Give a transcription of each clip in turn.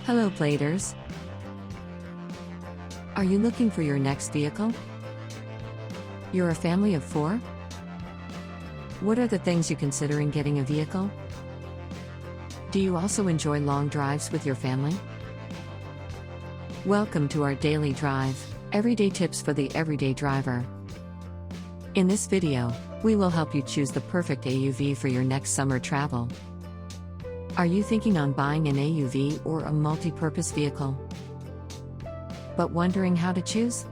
Hello Bladers! Are you looking for your next vehicle? You're a family of 4? What are the things you consider in getting a vehicle? Do you also enjoy long drives with your family? Welcome to our Daily Drive, everyday tips for the everyday driver. In this video, we will help you choose the perfect AUV for your next summer travel. Are you thinking on buying an AUV or a multi-purpose vehicle, but wondering how to choose?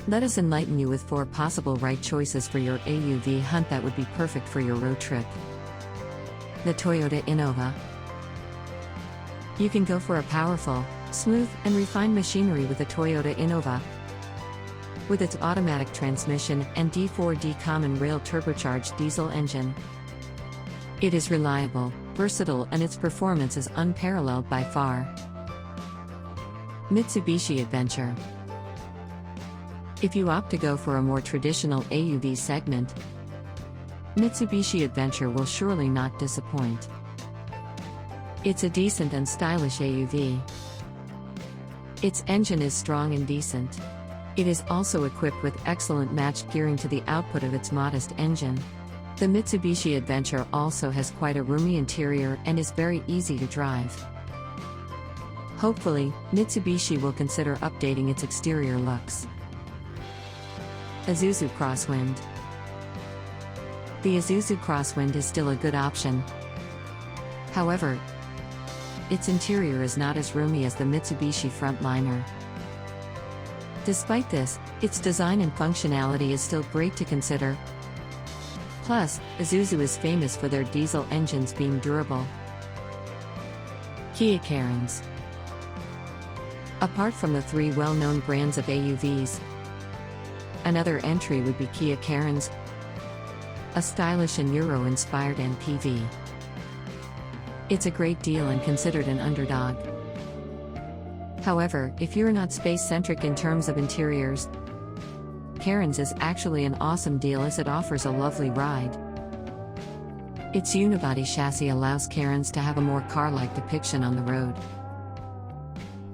Let us enlighten you with 4 possible right choices for your AUV hunt that would be perfect for your road trip. The Toyota Innova. You can go for a powerful, smooth, and refined machinery with the Toyota Innova. With its automatic transmission and D4D common rail turbocharged diesel engine, it is reliable, versatile, and its performance is unparalleled by far. Mitsubishi Adventure. If you opt to go for a more traditional AUV segment, Mitsubishi Adventure will surely not disappoint. It's a decent and stylish AUV. Its engine is strong and decent. It is also equipped with excellent matched gearing to the output of its modest engine. The Mitsubishi Adventure also has quite a roomy interior and is very easy to drive. Hopefully, Mitsubishi will consider updating its exterior looks. Azusa Crosswind. The Azusa Crosswind is still a good option. However, its interior is not as roomy as the Mitsubishi Frontliner. Despite this, its design and functionality is still great to consider. Plus, Azusa is famous for their diesel engines being durable. Karins. Apart from the 3 well-known brands of AUVs, another entry would be Karins, a stylish and Euro-inspired MPV. It's a great deal and considered an underdog. However, if you're not space-centric in terms of interiors, Karin's is actually an awesome deal as it offers a lovely ride. Its unibody chassis allows Karin's to have a more car-like depiction on the road.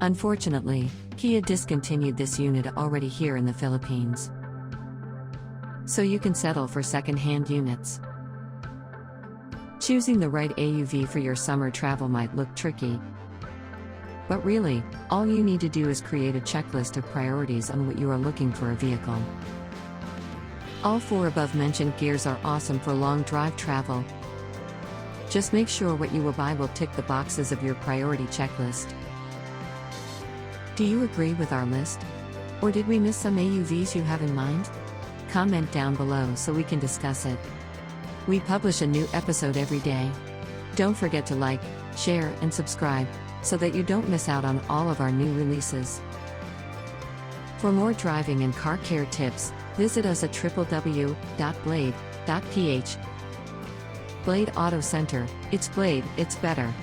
Unfortunately, Kia discontinued this unit already here in the Philippines, so you can settle for second-hand units. Choosing the right AUV for your summer travel might look tricky, but really, all you need to do is create a checklist of priorities on what you are looking for a vehicle. All 4 above-mentioned gears are awesome for long drive travel. Just make sure what you will buy will tick the boxes of your priority checklist. Do you agree with our list? Or did we miss some AUVs you have in mind? Comment down below so we can discuss it. We publish a new episode every day. Don't forget to like, share, and subscribe, so that you don't miss out on all of our new releases. For more driving and car care tips, visit us at www.blade.ph. Blade Auto Center, it's Blade, it's better.